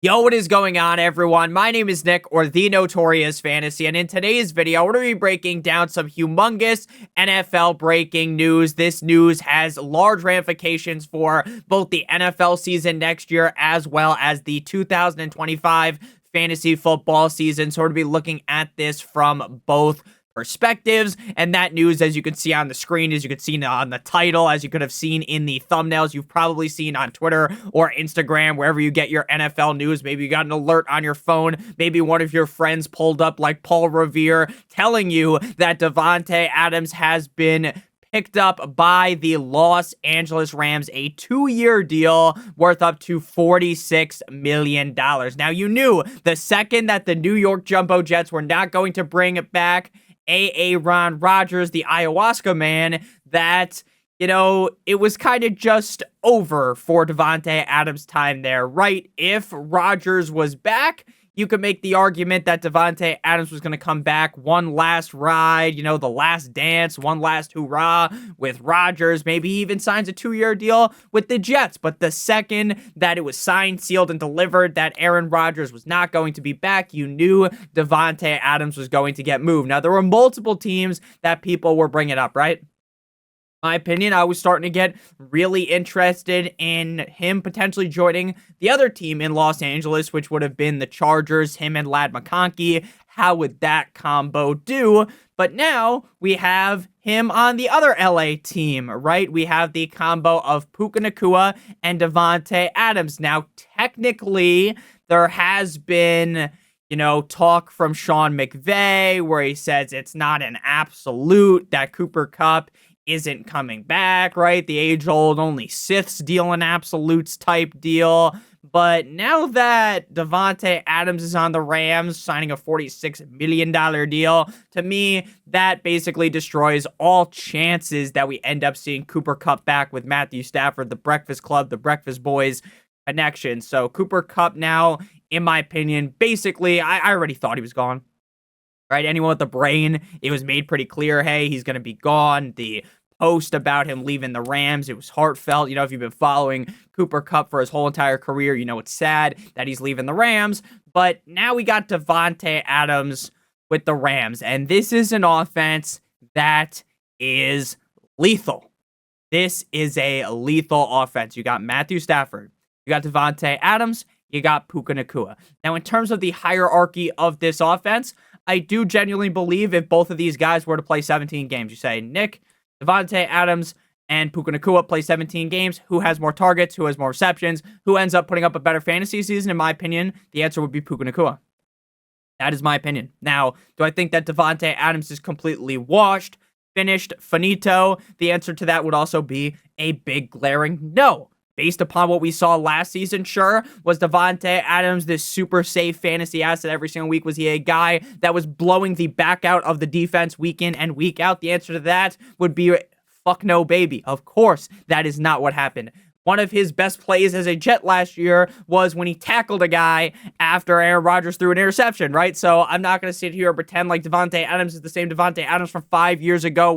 Yo, what is going on, everyone? My name is Nick, or the Notorious Fantasy, and in today's video, we're going to be breaking down some humongous NFL breaking news. This news has large ramifications for both the NFL season next year as well as the 2025 fantasy football season. So we're going to be looking at this from both perspectives, and that news, as you can see on the screen, as you can see on the title, as you could have seen in the thumbnails, you've probably seen on Twitter or Instagram, wherever you get your NFL news. Maybe you got an alert on your phone. Maybe one of your friends pulled up like Paul Revere telling you that Davante Adams has been picked up by the Los Angeles Rams, a 2-year deal worth up to $46 million. Now, you knew the second that the New York Jumbo Jets were not going to bring it back Aaron Rodgers, the ayahuasca man, that, it was kind of just over for Davante Adams' time there, right? If Rodgers was back, you could make the argument that Davante Adams was going to come back one last ride, the last dance, one last hurrah with Rodgers. Maybe he even signs a 2-year deal with the Jets. But the second that it was signed, sealed, and delivered that Aaron Rodgers was not going to be back, you knew Davante Adams was going to get moved. Now, there were multiple teams that people were bringing up, right? My opinion, I was starting to get really interested in him potentially joining the other team in Los Angeles, which would have been the Chargers, him and Ladd McConkey. How would that combo do? But now we have him on the other LA team, right? We have the combo of Puka Nacua and Davante Adams. Now, technically, there has been talk from Sean McVay where he says it's not an absolute that Cooper Kupp isn't coming back, right? The age-old only Siths deal in absolutes type deal. But now that Davante Adams is on the Rams, signing a $46 million deal, to me, that basically destroys all chances that we end up seeing Cooper Kupp back with Matthew Stafford, the Breakfast Club, the Breakfast Boys connection. So Cooper Kupp now, in my opinion, basically, I already thought he was gone. Right? Anyone with the brain, it was made pretty clear, hey, he's going to be gone. The post about him leaving the Rams, it was heartfelt. If you've been following Cooper Kupp for his whole entire career, it's sad that he's leaving the Rams. But now we got Davante Adams with the Rams, and this is an offense that is lethal. This is a lethal offense. You got Matthew Stafford, you got Davante Adams, you got Puka Nacua. Now, in terms of the hierarchy of this offense, I do genuinely believe if both of these guys were to play 17 games, you say, Nick, Davante Adams, and Puka Nacua play 17 games, who has more targets, who has more receptions, who ends up putting up a better fantasy season? In my opinion, the answer would be Puka Nacua. That is my opinion. Now, do I think that Davante Adams is completely washed, finished, finito? The answer to that would also be a big glaring no. Based upon what we saw last season, sure, was Davante Adams this super safe fantasy asset every single week? Was he a guy that was blowing the back out of the defense week in and week out? The answer to that would be fuck no, baby. Of course, that is not what happened. One of his best plays as a Jet last year was when he tackled a guy after Aaron Rodgers threw an interception, right? So I'm not going to sit here and pretend like Davante Adams is the same Davante Adams from 5 years ago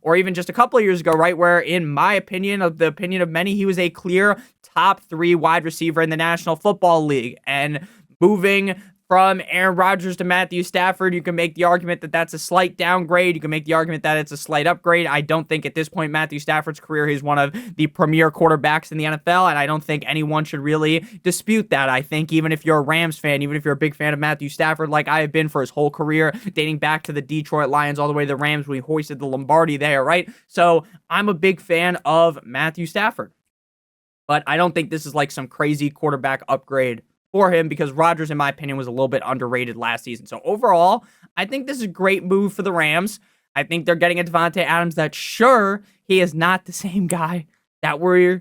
or even just a couple of years ago, right? Where, in my opinion, of the opinion of many, he was a clear top 3 wide receiver in the National Football League. And moving from Aaron Rodgers to Matthew Stafford, you can make the argument that that's a slight downgrade. You can make the argument that it's a slight upgrade. I don't think at this point Matthew Stafford's career, he's one of the premier quarterbacks in the NFL, and I don't think anyone should really dispute that. I think even if you're a Rams fan, even if you're a big fan of Matthew Stafford, like I have been for his whole career, dating back to the Detroit Lions all the way to the Rams when he hoisted the Lombardi there, right? So I'm a big fan of Matthew Stafford, but I don't think this is like some crazy quarterback upgrade for him, because Rodgers, in my opinion, was a little bit underrated last season. So overall, I think this is a great move for the Rams. I think they're getting a Davante Adams that, sure, he is not the same guy that we're,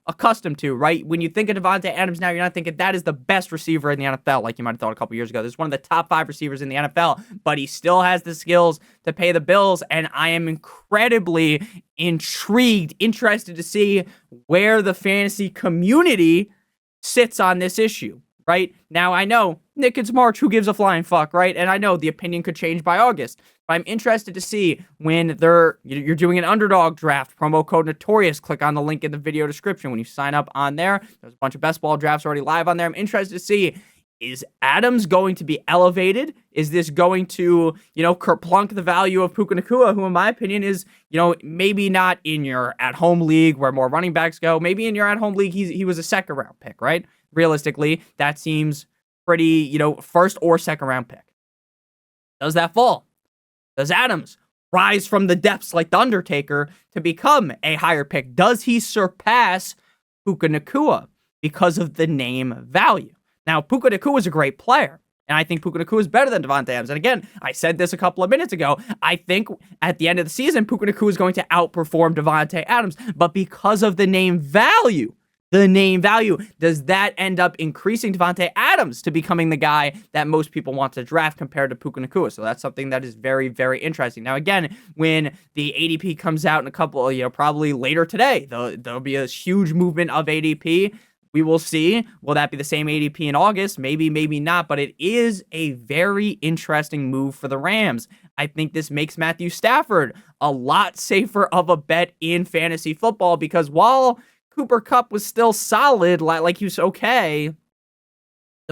accustomed to, right? When you think of Davante Adams now, you're not thinking that is the best receiver in the NFL, like you might have thought a couple years ago. This is one of the top 5 receivers in the NFL, but he still has the skills to pay the bills, and I am incredibly interested to see where the fantasy community sits on this issue, right? Now, I know Nick, it's March. Who gives a flying fuck, right? And I know the opinion could change by August, but I'm interested to see when you're doing an underdog draft. Promo code Notorious. Click on the link in the video description. When you sign up on there, there's a bunch of best ball drafts already live on there. I'm interested to see, is Adams going to be elevated? Is this going to, kerplunk the value of Puka Nacua, who in my opinion is, maybe not in your at-home league where more running backs go. Maybe in your at-home league, he was a second-round pick, right? Realistically, that seems pretty, first or second round pick. Does that fall? Does Adams rise from the depths like the Undertaker to become a higher pick? Does he surpass Puka Nacua because of the name value? Now, Puka Nacua is a great player, and I think Puka Nacua is better than Davante Adams. And again, I said this a couple of minutes ago. I think at the end of the season, Puka Nacua is going to outperform Davante Adams, but because of the name value, does that end up increasing Davante Adams to becoming the guy that most people want to draft compared to Puka Nacua? So that's something that is very, very interesting. Now, again, when the ADP comes out in a couple, probably later today, there'll be a huge movement of ADP. We will see. Will that be the same ADP in August? Maybe, maybe not, but it is a very interesting move for the Rams. I think this makes Matthew Stafford a lot safer of a bet in fantasy football because while Cooper Kupp was still solid, like he was okay,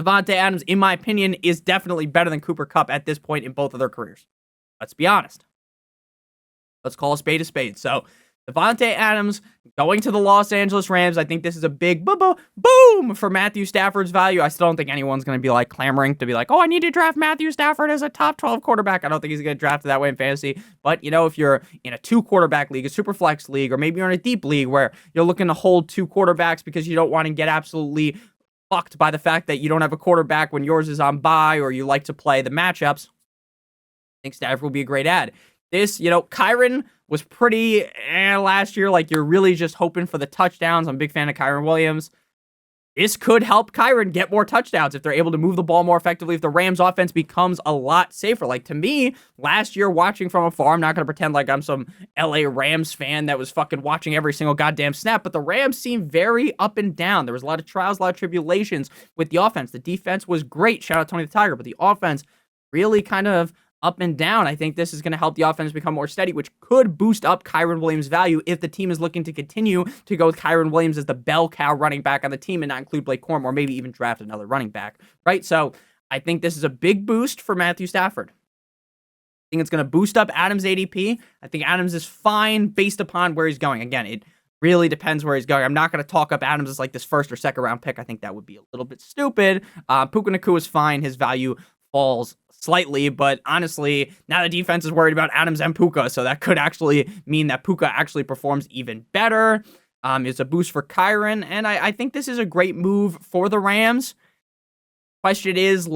Davante Adams, in my opinion, is definitely better than Cooper Kupp at this point in both of their careers. Let's be honest. Let's call a spade a spade. So, Davante Adams going to the Los Angeles Rams. I think this is a big boom for Matthew Stafford's value. I still don't think anyone's going to be clamoring to be like, oh, I need to draft Matthew Stafford as a top 12 quarterback. I don't think he's going to draft that way in fantasy. But, if you're in a 2-quarterback league, a super flex league, or maybe you're in a deep league where you're looking to hold 2 quarterbacks because you don't want to get absolutely fucked by the fact that you don't have a quarterback when yours is on bye or you like to play the matchups, I think Stafford will be a great ad. This, Kyren was pretty last year. You're really just hoping for the touchdowns. I'm a big fan of Kyren Williams. This could help Kyren get more touchdowns if they're able to move the ball more effectively, if the Rams offense becomes a lot safer. To me, last year, watching from afar, I'm not going to pretend like I'm some LA Rams fan that was fucking watching every single goddamn snap, but the Rams seemed very up and down. There was a lot of trials, a lot of tribulations with the offense. The defense was great. Shout out Tony the Tiger, but the offense really kind of up and down. I think this is going to help the offense become more steady, which could boost up Kyren Williams' value if the team is looking to continue to go with Kyren Williams as the bell cow running back on the team and not include Blake Corum or maybe even draft another running back, right? So I think this is a big boost for Matthew Stafford. I think it's going to boost up Adams' ADP. I think Adams is fine based upon where he's going. Again, it really depends where he's going. I'm not going to talk up Adams as this first or second round pick. I think that would be a little bit stupid. Puka Nacua is fine. His value falls slightly, but honestly, now the defense is worried about Adams and Puka, so that could actually mean that Puka actually performs even better. It's a boost for Kyren, and I think this is a great move for the Rams. Question is,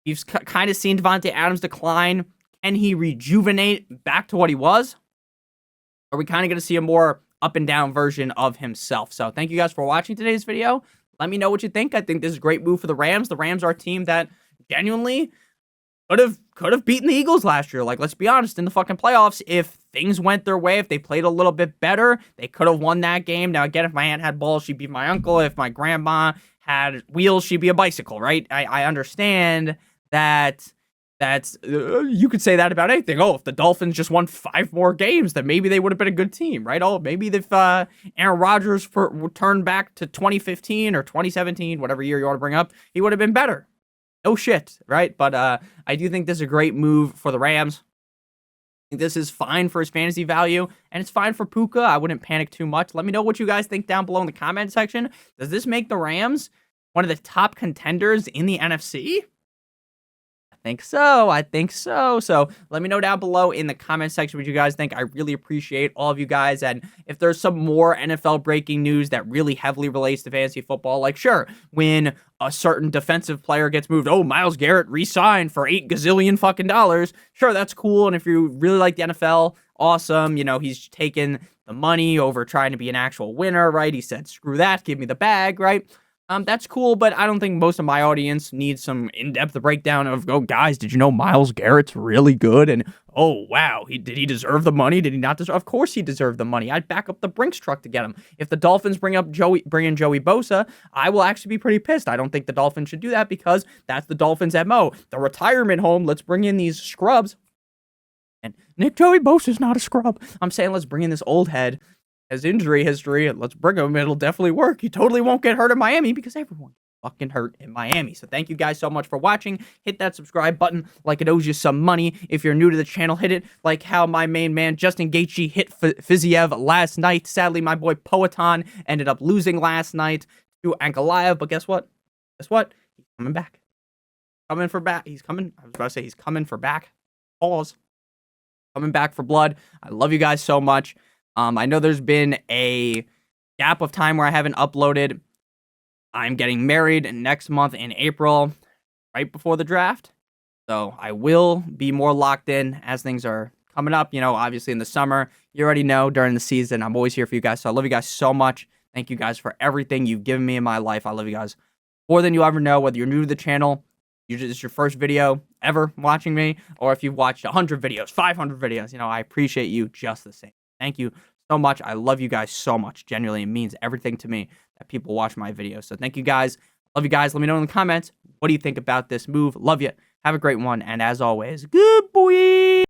you've kind of seen Davante Adams decline. Can he rejuvenate back to what he was? Are we kind of going to see a more up and down version of himself? So thank you guys for watching today's video. Let me know what you think. I think this is a great move for the Rams. The Rams are a team that genuinely could have beaten the Eagles last year. Let's be honest, in the fucking playoffs, if things went their way, if they played a little bit better, they could have won that game. Now, again, if my aunt had balls, she'd be my uncle. If my grandma had wheels, she'd be a bicycle, right? I understand that you could say that about anything. Oh, if the Dolphins just won 5 more games, then maybe they would have been a good team, right? Oh, maybe if Aaron Rodgers turned back to 2015 or 2017, whatever year you want to bring up, he would have been better. No shit, right? But I do think this is a great move for the Rams. I think this is fine for his fantasy value, and it's fine for Puka. I wouldn't panic too much. Let me know what you guys think down below in the comment section. Does this make the Rams one of the top contenders in the NFC? I think so. So let me know down below in the comment section what you guys think. I really appreciate all of you guys. And if there's some more NFL breaking news that really heavily relates to fantasy football, sure, when a certain defensive player gets moved, oh, Myles Garrett re-signed for $8 gazillion fucking dollars. Sure, that's cool. And if you really like the NFL, awesome. He's taken the money over trying to be an actual winner, right? He said, screw that, give me the bag, right? That's cool, but I don't think most of my audience needs some in-depth breakdown of, oh, guys, did you know Myles Garrett's really good? And, oh, wow, did he deserve the money? Did he not deserve? Of course he deserved the money. I'd back up the Brinks truck to get him. If the Dolphins bring in Joey Bosa, I will actually be pretty pissed. I don't think the Dolphins should do that because that's the Dolphins' MO. The retirement home, let's bring in these scrubs. And Joey Bosa's not a scrub. I'm saying let's bring in this old head. Has injury history, and let's bring him. It'll definitely work. He totally won't get hurt in Miami because everyone fucking hurt in Miami. So thank you guys so much for watching. Hit that subscribe button like it owes you some money. If you're new to the channel, hit it like how my main man Justin Gaethje hit Fiziev last night. Sadly, my boy Poatan ended up losing last night to Ankalaev, but guess what? Guess what? He's coming back. Coming for back. He's coming. I was about to say he's coming for back. Pause. Coming back for blood. I love you guys so much. I know there's been a gap of time where I haven't uploaded. I'm getting married next month in April, right before the draft. So I will be more locked in as things are coming up. You know, obviously in the summer, you already know during the season, I'm always here for you guys. So I love you guys so much. Thank you guys for everything you've given me in my life. I love you guys more than you ever know, whether you're new to the channel, this is your first video ever watching me, or if you've watched 100 videos, 500 videos, you know, I appreciate you just the same. Thank you so much. I love you guys so much. Genuinely, it means everything to me that people watch my videos. So thank you guys. Love you guys. Let me know in the comments, what do you think about this move? Love you. Have a great one. And as always, good boy.